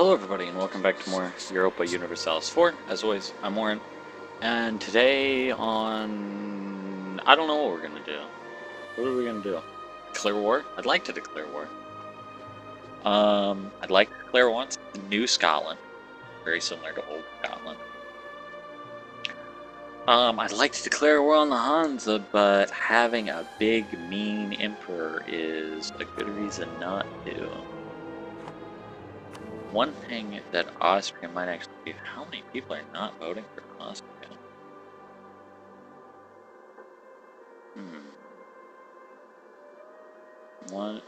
Hello everybody and welcome back to more Europa Universalis 4. As always, I'm Oren. And today on... I don't know what we're going to do. What are we going to do? Declare war? I'd like to declare war. I'd like to declare once New Scotland. Very similar to Old Scotland. I'd like to declare war on the Hansa, but having a big, mean emperor is a good reason not to. One thing that Austria might actually do, how many people are not voting for Austria?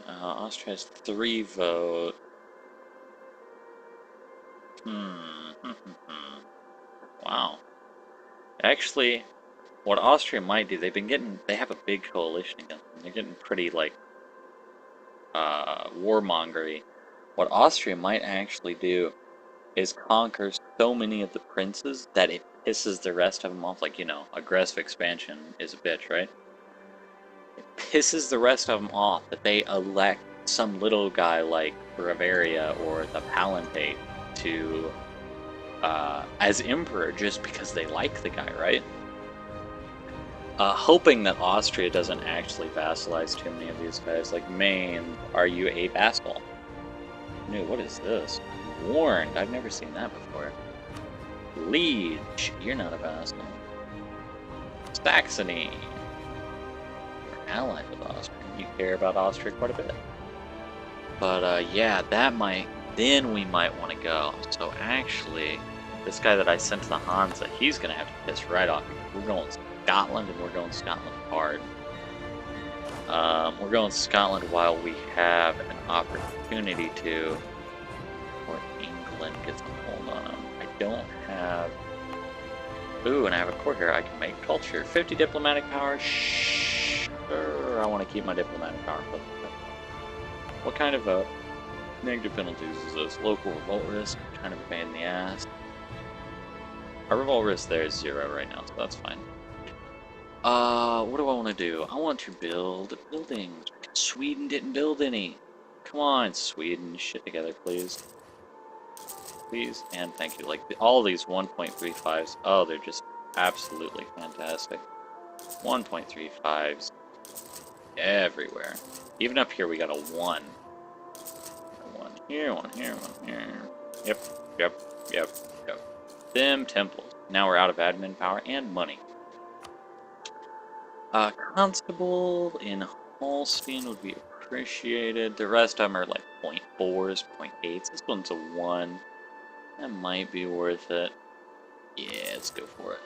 Austria has 3 votes. Wow. Actually, what Austria might do, they have a big coalition against them. They're getting pretty, like, warmongery. What Austria might actually do is conquer so many of the princes that it pisses the rest of them off. Like, you know, aggressive expansion is a bitch, right? It pisses the rest of them off that they elect some little guy like Bavaria or the Palatinate to as emperor just because they like the guy, right? Hoping that Austria doesn't actually vassalize too many of these guys. Like, Maine, are you a vassal? No, what is this? Warned, I've never seen that before. Liege, you're not a vassal. Saxony, you're allied with Austria. You care about Austria quite a bit. But yeah, then we might want to go. So actually, this guy that I sent to the Hansa, he's gonna have to piss right off. We're going Scotland, and we're going Scotland hard. We're going Scotland while we have an opportunity to, or England gets a hold on them. I don't have... Ooh, and I have a court here. I can make culture. 50 diplomatic power. Sure, I want to keep my diplomatic power. What kind of negative penalties is this? Local revolt risk. Kind of a pain in the ass. Our revolt risk there is 0 right now, so that's fine. What do I want to do? I want to build buildings. Sweden didn't build any. Come on, Sweden. Shit together, please. Please, and thank you. Like, all these 1.35s, oh, they're just absolutely fantastic. 1.35s everywhere. Even up here, we got a 1. One here, one here, one here. Yep. Them temples. Now we're out of admin power and money. Constable in Holstein would be appreciated. The rest of them are like 0.4s, 0.8s. This one's a 1. That might be worth it. Yeah, let's go for it.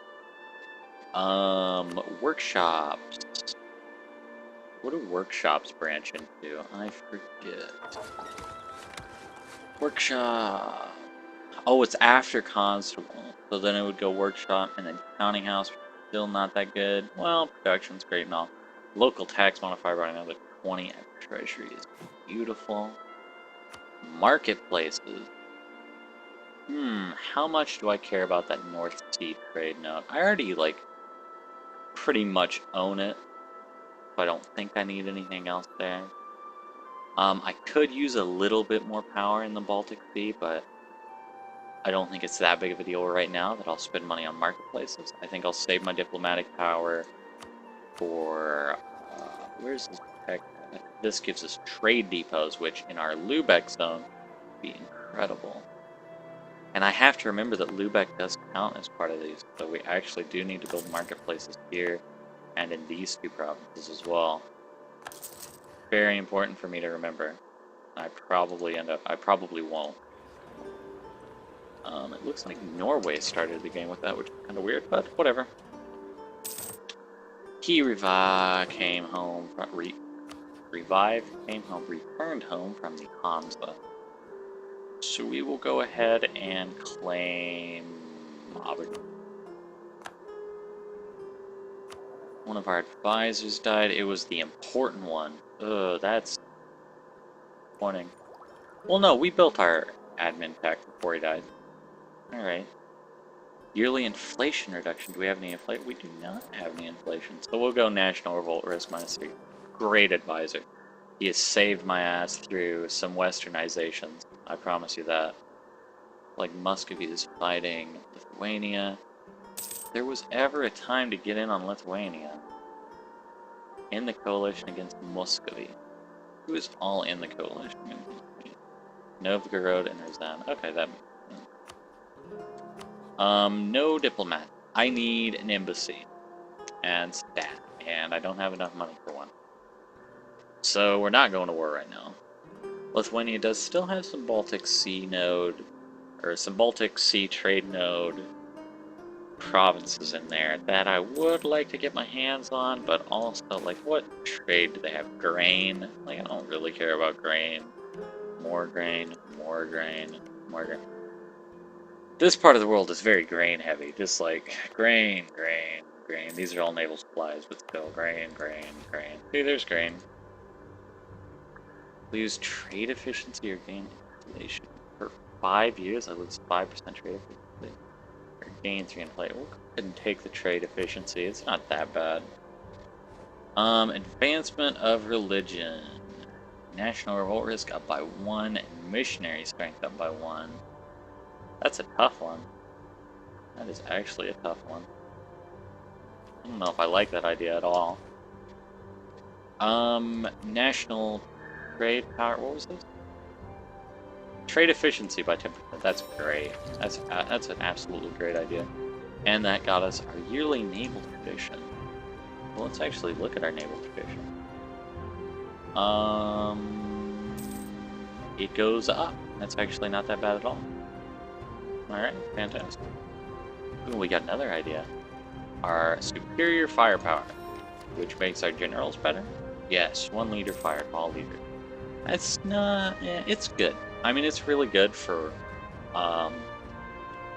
Workshops. What do workshops branch into? I forget. Workshop. Oh, it's after constable. So then it would go workshop and then counting house. Still not that good. Well, production's great and all. Local tax modifier by another 20 at treasury is beautiful. Marketplaces. How much do I care about that North Sea trade node? I already, like, pretty much own it. So I don't think I need anything else there. I could use a little bit more power in the Baltic Sea, but I don't think it's that big of a deal right now that I'll spend money on marketplaces. I think I'll save my diplomatic power for... where's this tech? This gives us trade depots, which in our Lubeck zone would be incredible. And I have to remember that Lubeck does count as part of these, so we actually do need to build marketplaces here and in these 2 provinces as well. Very important for me to remember. I probably won't. It looks like Norway started the game with that, which is kind of weird, but whatever. He came home from returned home from the Hansa. So we will go ahead and claim Aberdeen. One of our advisors died. It was the important one. Ugh, that's disappointing. Well, no, we built our admin tech before he died. Alright. Yearly inflation reduction. Do we have any inflation? We do not have any inflation. So we'll go National Revolt Risk -3. Great advisor. He has saved my ass through some westernizations. I promise you that. like Muscovy is fighting Lithuania. If there was ever a time to get in on Lithuania in the coalition against Muscovy. Who is all in the coalition? Novgorod and Ryazan. Okay, that makes sense. No diplomat. I need an embassy and staff, and I don't have enough money for one. So we're not going to war right now. Lithuania does still have some Baltic Sea node, or some Baltic Sea trade node provinces in there that I would like to get my hands on, but also, like, what trade do they have? Grain? Like, I don't really care about grain. More grain, more grain, more grain. This part of the world is very grain heavy, just like grain, grain, grain. These are all naval supplies, but still grain, grain, grain. See, there's grain. Lose trade efficiency or gain inflation. For 5 years, I lose 5% trade efficiency. Or gain 3 inflation. We'll go ahead and take the trade efficiency. It's not that bad. Advancement of religion. National revolt risk up by 1, and missionary strength up by 1. That's a tough one. That is actually a tough one. I don't know if I like that idea at all. National trade power. What was this? Trade efficiency by 10%. That's great. That's an absolutely great idea. And that got us our yearly naval tradition. Well, let's actually look at our naval tradition. It goes up. That's actually not that bad at all. Alright, fantastic. Ooh, we got another idea. Our superior firepower, which makes our generals better. Yes, 1 liter fire to all leaders. That's not... it's good. I mean, it's really good for...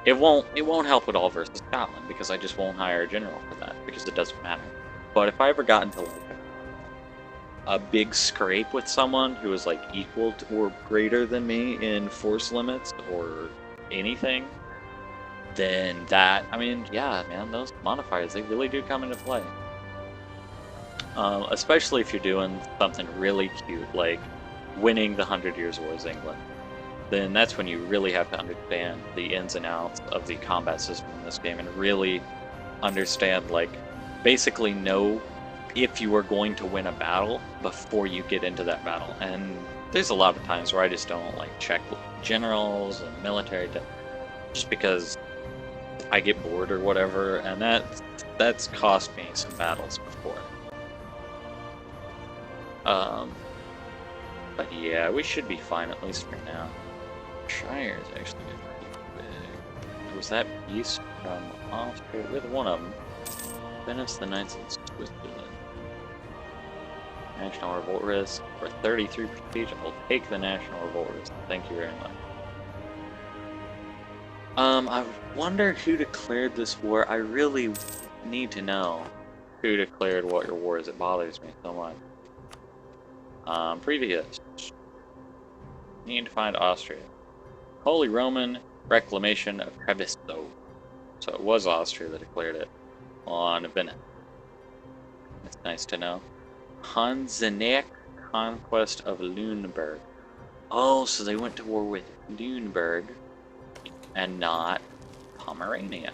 It won't help at all versus Scotland, because I just won't hire a general for that, because it doesn't matter. But if I ever got into, like, a big scrape with someone who is, like, equal to or greater than me in force limits or anything, then that, I mean, yeah, man, those modifiers, they really do come into play. Especially if you're doing something really cute, like winning the 100 Years' Wars England. Then that's when you really have to understand the ins and outs of the combat system in this game and really understand, like, basically know if you are going to win a battle before you get into that battle. And there's a lot of times where I just don't, like, check generals and military just because I get bored or whatever, and that's cost me some battles before. But yeah, we should be fine at least for now. Shire is actually pretty big. Was that beast from Austria? With one of them. Venice, the Knights of Switzerland. National revolt risk for 33 prestige. I'll take the national revolt risk. Thank you very much. I wonder who declared this war. I really need to know who declared what your war is. It bothers me so much. Previous. Need to find Austria. Holy Roman Reclamation of Treviso. So it was Austria that declared it on Venice. That's nice to know. Hanseatic Conquest of Lüneburg. Oh, so they went to war with Lüneburg and not Pomerania.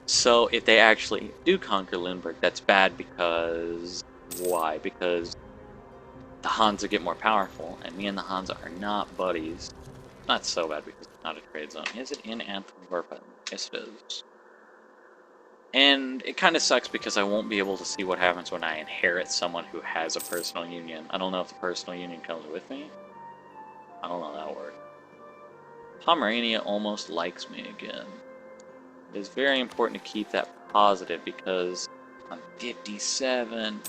So if they actually do conquer Lüneburg, that's bad because... Why? Because the Hansa get more powerful, and me and the Hansa are not buddies. Not so bad because it's not a trade zone. Is it in Antwerp? Yes, it is. And it kind of sucks because I won't be able to see what happens when I inherit someone who has a personal union. I don't know if the personal union comes with me. I don't know how that works. Pomerania almost likes me again. It is very important to keep that positive because I'm 57,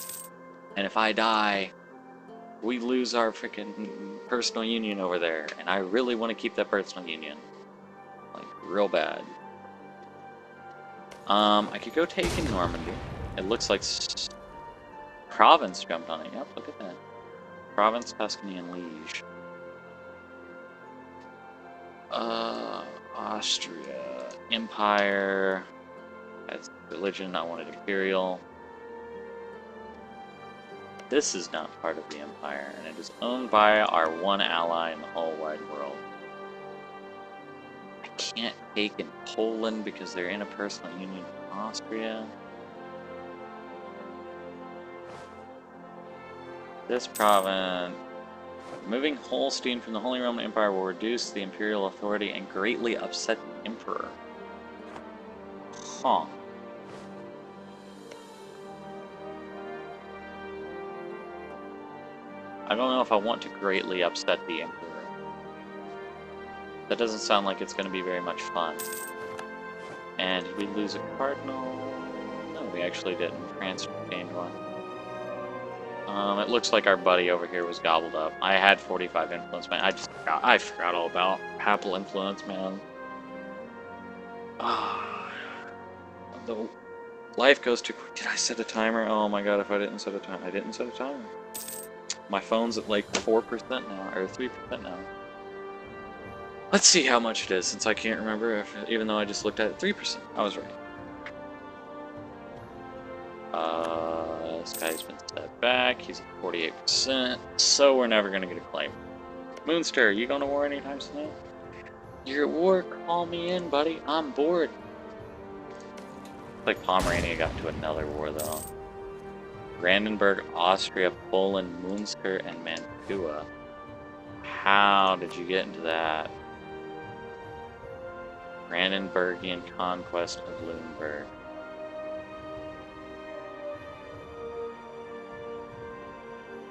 and if I die, we lose our freaking personal union over there, and I really want to keep that personal union. Like, real bad. I could go take in Normandy. It looks like Provence jumped on it. Yep, look at that. Provence, Tuscany, and Liege. Austria. Empire. That's religion. I wanted imperial. This is not part of the empire, and it is owned by our one ally in the whole wide world. can't take in Poland because they're in a personal union with Austria. This province, removing Holstein from the Holy Roman Empire will reduce the imperial authority and greatly upset the emperor. Huh. I don't know if I want to greatly upset the emperor. That doesn't sound like it's going to be very much fun. And did we lose a cardinal? No, we actually didn't. France gained one. It looks like our buddy over here was gobbled up. I had 45 influence, man. I forgot all about papal influence, man. The life goes too quick. Did I set a timer? Oh my god, if I didn't set a timer. I didn't set a timer. My phone's at like 4% now, or 3% now. Let's see how much it is, since I can't remember, even though I just looked at it. 3%. I was right. This guy's been set back. He's at 48%, so we're never going to get a claim. Moonstar, you going to war anytime soon? You're at war. Call me in, buddy. I'm bored. Like Pomerania got into another war, though. Brandenburg, Austria, Poland, Munster, and Mantua. How did you get into that? Brandenburgian conquest of Lunenburg.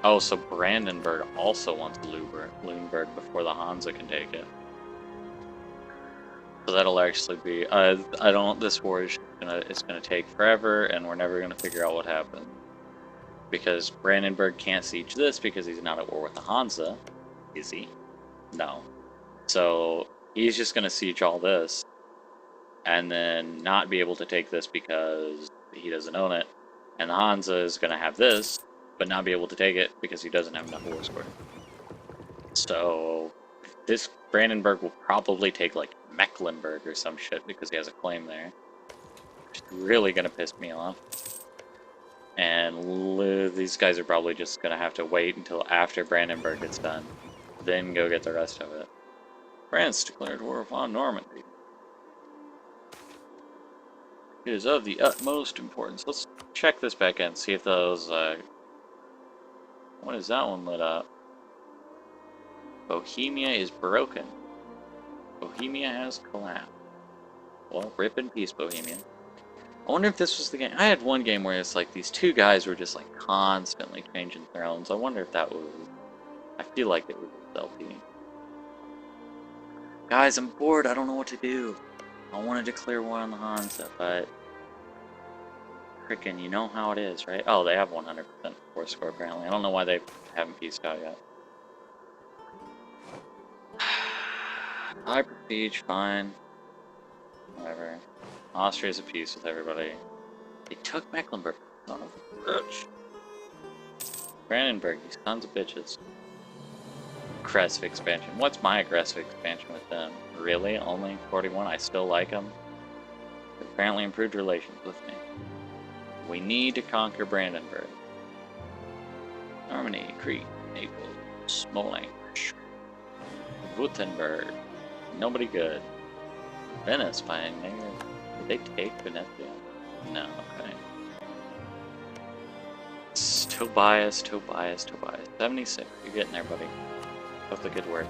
Oh, so Brandenburg also wants Lunenburg before the Hansa can take it. So that'll actually be, this war is gonna take forever, and we're never gonna figure out what happened. Because Brandenburg can't siege this because he's not at war with the Hansa. Is he? No. So he's just gonna siege all this, and then not be able to take this because he doesn't own it. And the Hansa is gonna have this, but not be able to take it because he doesn't have enough war score. So this Brandenburg will probably take like Mecklenburg or some shit because he has a claim there. Which is really gonna piss me off. And these guys are probably just gonna have to wait until after Brandenburg gets done, then go get the rest of it. France declared war upon Normandy. It is of the utmost importance. Let's check this back in, see if those, what is that one lit up? Bohemia is broken. Bohemia has collapsed. Well, rip in peace, Bohemia. I wonder if this was the game. I had one game where it's like these two guys were just like constantly changing thrones. I wonder if that was... I feel like it was LP. Guys, I'm bored. I don't know what to do. I want to declare war on the Hansa, but... Frickin', you know how it is, right? Oh, they have 100% war score apparently. I don't know why they haven't pieced out yet. High prestige, fine. Whatever. Austria's at peace with everybody. They took Mecklenburg. Son of a bitch. Brandenburg, you sons of bitches. Aggressive expansion. What's my aggressive expansion with them? Really? Only 41? I still like them? They apparently improved relations with me. We need to conquer Brandenburg. Normandy, Crete, Naples, Smolensk, Württemberg. Nobody good. Venice, fine. Did they take Venezia? No, okay. Tobias. 76. You're getting there, buddy. That's the good work.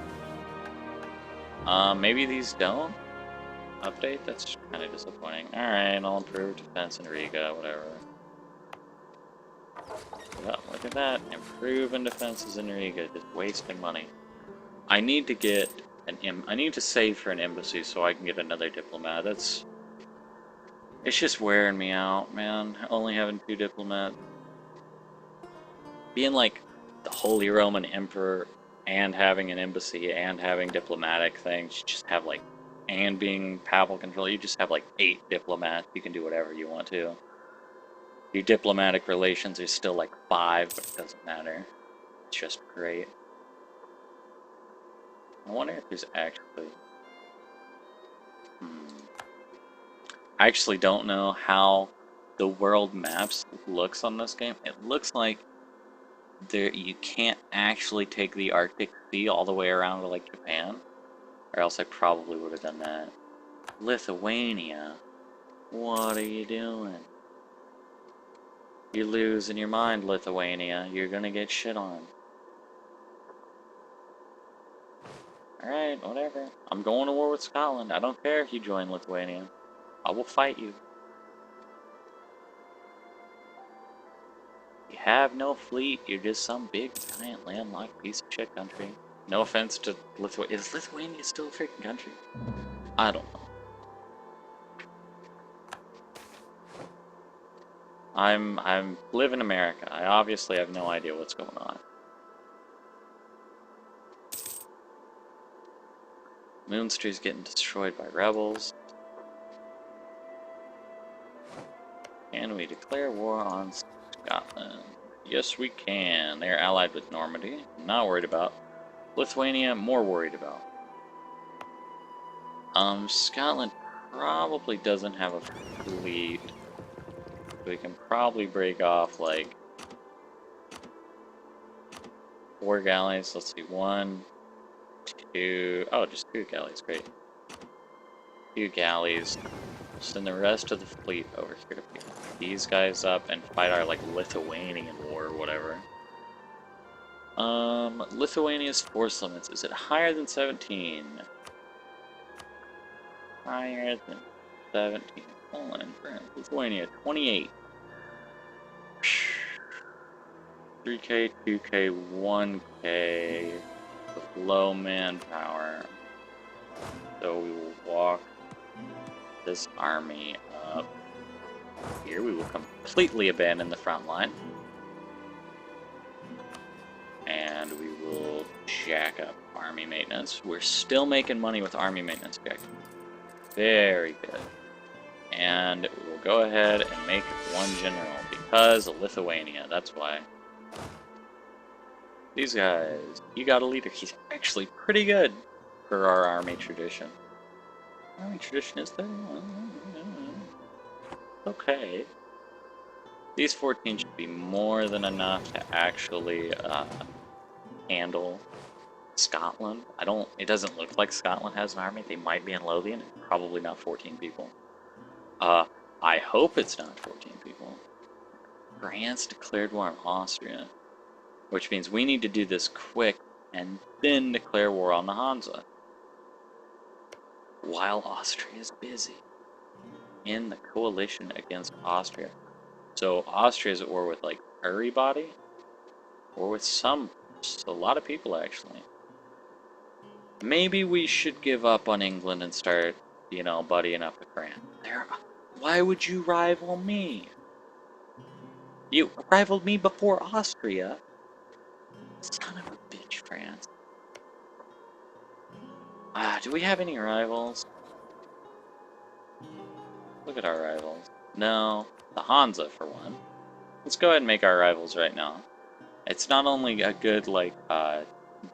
Maybe these don't update? That's kind of disappointing. Alright, I'll improve defense in Riga, whatever. Oh, look at that. Improving defenses in Riga, just wasting money. I need to get I need to save for an embassy so I can get another diplomat. It's just wearing me out, man. Only having 2 diplomats. Being like the Holy Roman Emperor and having an embassy and having diplomatic things, you just have like, and being papal control, you just have like 8 diplomats. You can do whatever you want to. Your diplomatic relations are still like 5, but it doesn't matter. It's just great. I wonder if there's actually... I actually don't know how the world maps looks on this game. It looks like you can't actually take the Arctic Sea all the way around to like Japan, or else I probably would have done that. Lithuania? What are you doing? You're losing your mind, Lithuania. You're gonna get shit on. Alright, whatever. I'm going to war with Scotland. I don't care if you join Lithuania. I will fight you. You have no fleet. You're just some big, giant, landlocked piece of shit country. No offense to Lithuania. Is Lithuania still a freaking country? I don't know. I live in America. I obviously have no idea what's going on. Moonstreet's getting destroyed by rebels. Can we declare war on Scotland? Yes, we can. They're allied with Normandy. Not worried about. Lithuania, more worried about. Scotland probably doesn't have a fleet. We can probably break off, like, 4 galleys. Let's see, 1, 2... Oh, just 2 galleys, great. 2 galleys. Send the rest of the fleet over here to pick these guys up and fight our, like, Lithuanian war or whatever. Lithuania's force limits. Is it higher than 17? Higher than 17. Poland, France, Lithuania, 28. 3K, 2K, 1K. With low manpower. So we will walk this army up here. We will completely abandon the front line. And we will jack up army maintenance. We're still making money with army maintenance objectives. Very good. And we'll go ahead and make 1 general because of Lithuania. That's why. These guys, you got a leader. He's actually pretty good for our army tradition. Army tradition is there? Okay. These 14 should be more than enough to actually handle Scotland. It doesn't look like Scotland has an army. They might be in Lothian. Probably not 14 people. I hope it's not 14 people. France declared war on Austria. Which means we need to do this quick and then declare war on the Hansa. While Austria is busy in the coalition against Austria. So Austria is at war with, like, everybody? Or with a lot of people, actually. Maybe we should give up on England and start, you know, buddying up with France. Why would you rival me? You rivaled me before Austria. Son of a bitch, France. Do we have any rivals? Look at our rivals. No, the Hansa for one. Let's go ahead and make our rivals right now. It's not only a good, like,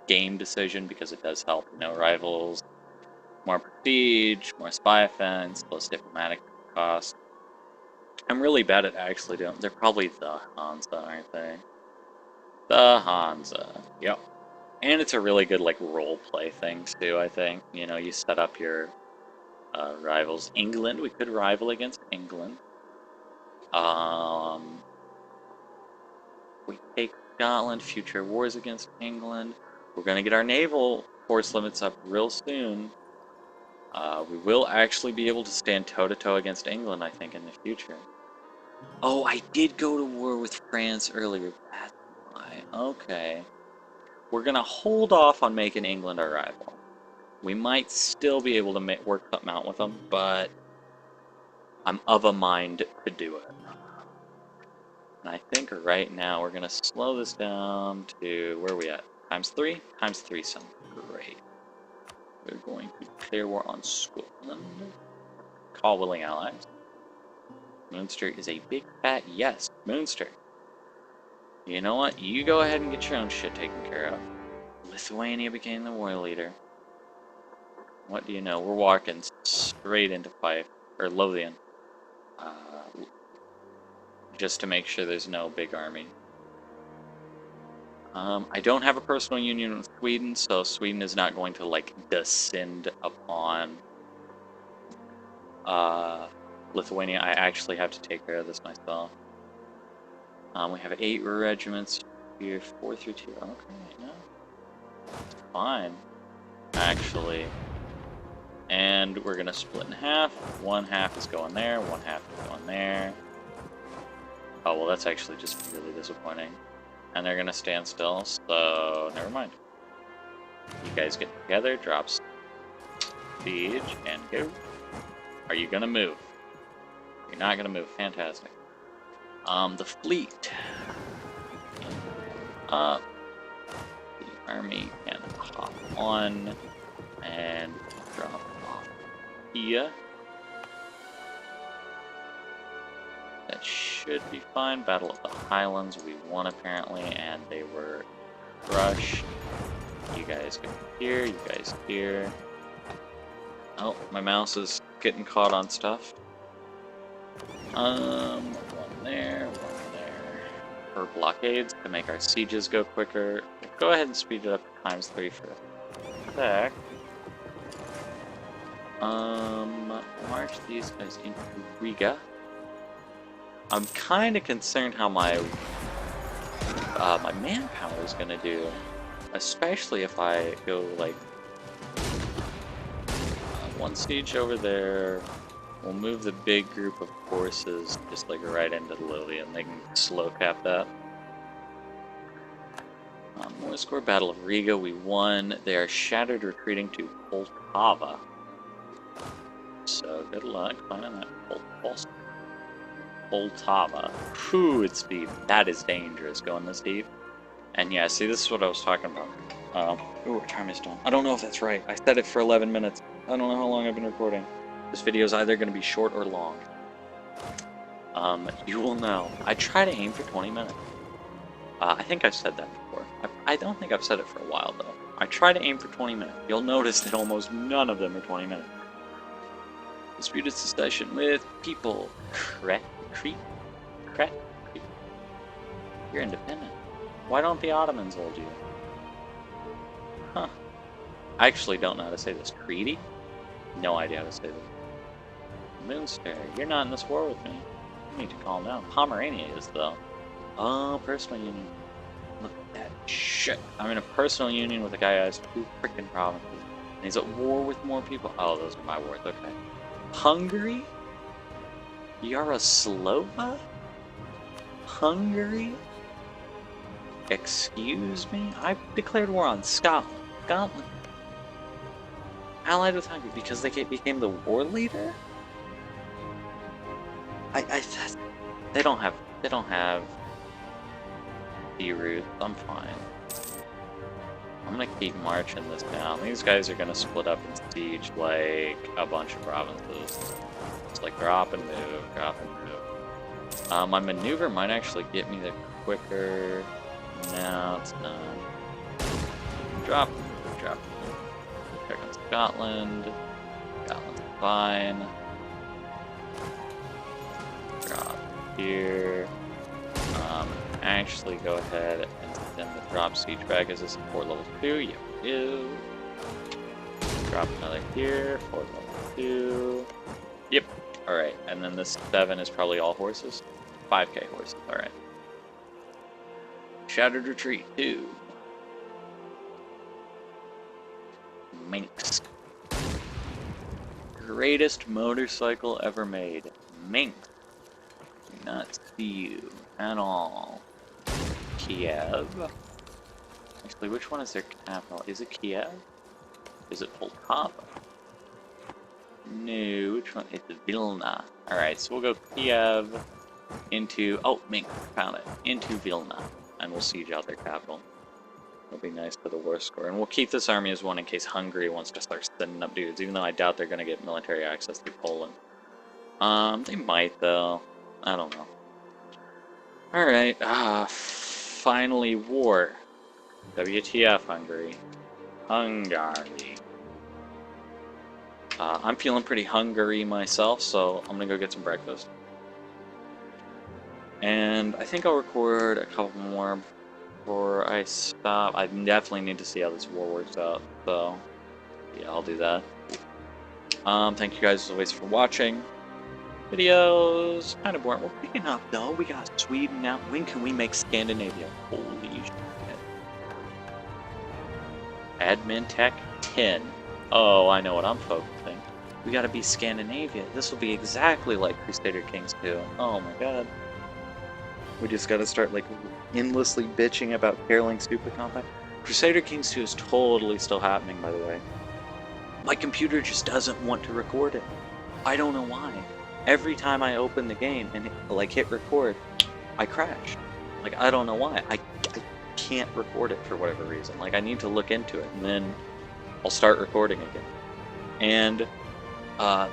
game decision because it does help, you know, rivals, more prestige, more spy offense, less diplomatic cost. I'm really bad at actually doing. They're probably the Hansa, aren't they? The Hansa. Yep. And it's a really good, like, role-play thing, too, I think. You know, you set up your rivals. England, we could rival against England. We take Scotland, future wars against England. We're going to get our naval force limits up real soon. We will actually be able to stand toe-to-toe against England, I think, in the future. Oh, I did go to war with France earlier. That's why. Okay. We're going to hold off on making England our rival. We might still be able to work something out with them, but I'm of a mind to do it. And I think right now we're going to slow this down to, where are we at? ×3? ×3 sounds great. We're going to declare war on Scotland. Call willing allies. Munster is a big fat yes. Munster. You know what? You go ahead and get your own shit taken care of. Lithuania became the war leader. What do you know? We're walking straight into Fife, or Lothian. Just to make sure there's no big army. I don't have a personal union with Sweden, so Sweden is not going to, like, descend upon Lithuania, I actually have to take care of this myself. We have 8 regiments here, 4 through 2. Okay, no. It's fine, actually. And we're gonna split in half. One half is going there, one half is going there. Oh, well, that's actually just really disappointing. And they're gonna stand still, so never mind. You guys get together, drop siege, and go. Are you gonna move? You're not gonna move. Fantastic. The fleet. The army can hop on and drop off here. That should be fine. Battle of the Highlands, we won apparently, and they were crushed. You guys go here, you guys here. Oh, my mouse is getting caught on stuff. One there, one there. For blockades to make our sieges go quicker. Go ahead and speed it up to ×3 for a sec. March these guys into Riga. I'm kind of concerned how my my manpower is gonna do, especially if I go like one siege over there. We'll move the big group of forces just like right into Lillian. They can slow cap that. More score, Battle of Riga, we won. They are shattered, retreating to Poltava. So good luck finding that Poltava. Whew, it's deep. That is dangerous going this deep. And yeah, see, this is what I was talking about. Ooh, our time is done. I don't know if that's right. I said it for 11 minutes. I don't know how long I've been recording. This video is either going to be short or long. You will know. I try to aim for 20 minutes. I think I've said that before. I don't think I've said it for a while, though. I try to aim for 20 minutes. You'll notice that almost none of them are 20 minutes. Disputed secession with people. Crete. You're independent. Why don't the Ottomans hold you? Huh. I actually don't know how to say this. Crete? No idea how to say this. Moonster, you're not in this war with me. You need to calm down. Pomerania is, though. Oh, personal union. Look at that shit. I'm in a personal union with a guy who has 2 freaking provinces. And he's at war with more people. Oh, those are my wars. Okay. Hungary? Yaroslava? Hungary? Excuse me? I declared war on Scotland. Scotland. Allied with Hungary because they became the war leader? They don't have B-routes. I'm fine. I'm gonna keep marching this down. These guys are gonna split up and siege like a bunch of provinces. It's like drop and move, drop and move. My maneuver might actually get me the quicker. No, it's not. Drop, drop. Check on Scotland. Scotland's fine. Drop here. Actually go ahead and send the drop siege back as a support level 2. Yep, do. Drop another here, for level 2. Yep. Alright, and then this 7 is probably all horses. 5k horses, alright. Shattered retreat 2. Minsk. Greatest motorcycle ever made. Minsk. Do not see you at all. Kiev. Actually, which one is their capital? Is it Kiev? Is it Poltava? No, which one? It's Vilna. Alright, so we'll go Kiev into... Oh, Minsk, found it. Into Vilna. And we'll siege out their capital. It'll be nice for the war score. And we'll keep this army as one in case Hungary wants to start sending up dudes, even though I doubt they're going to get military access to Poland. They might, though. I don't know. Alright, finally war. WTF, Hungary. Hungary. I'm feeling pretty hungry myself, so I'm gonna go get some breakfast. And I think I'll record a couple more before I stop. I definitely need to see how this war works out, so yeah, I'll do that. Thank you guys as always for watching. Videos kind of boring. We're picking up though. We got Sweden now. When can we make Scandinavia? Holy shit. Admin Tech 10. Oh, I know what I'm focusing. We gotta be Scandinavia. This will be exactly like Crusader Kings 2. Oh my god. We just gotta start like endlessly bitching about caroling stupid combat. Crusader Kings 2 is totally still happening, by the way. My computer just doesn't want to record it. I don't know why. Every time I open the game and hit record, I crash. Like, I don't know why. I can't record it for whatever reason. Like, I need to look into it, and then I'll start recording again. And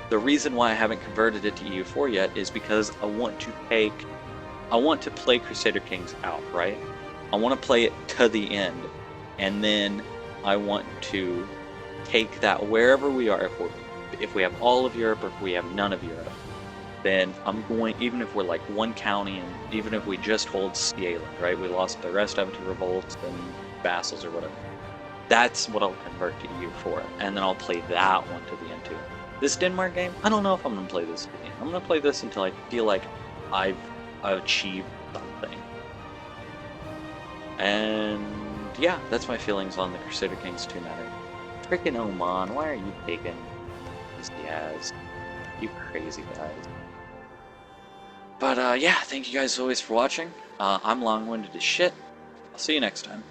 the reason why I haven't converted it to EU4 yet is because I want to play Crusader Kings out, right? I want to play it to the end, and then I want to take that wherever we are. If we have all of Europe or if we have none of Europe, then I'm going, even if we're like one county, and even if we just hold Sealand, right? We lost the rest of it to revolts and vassals or whatever. That's what I'll convert to EU4, and then I'll play that one to the end too. This Denmark game, I don't know if I'm going to play this to the end. I'm going to play this until I feel like I've achieved something. And yeah, that's my feelings on the Crusader Kings 2 matter. Freaking Oman, why are you taking these guys? You crazy guys. But yeah, thank you guys always for watching. I'm long-winded as shit. I'll see you next time.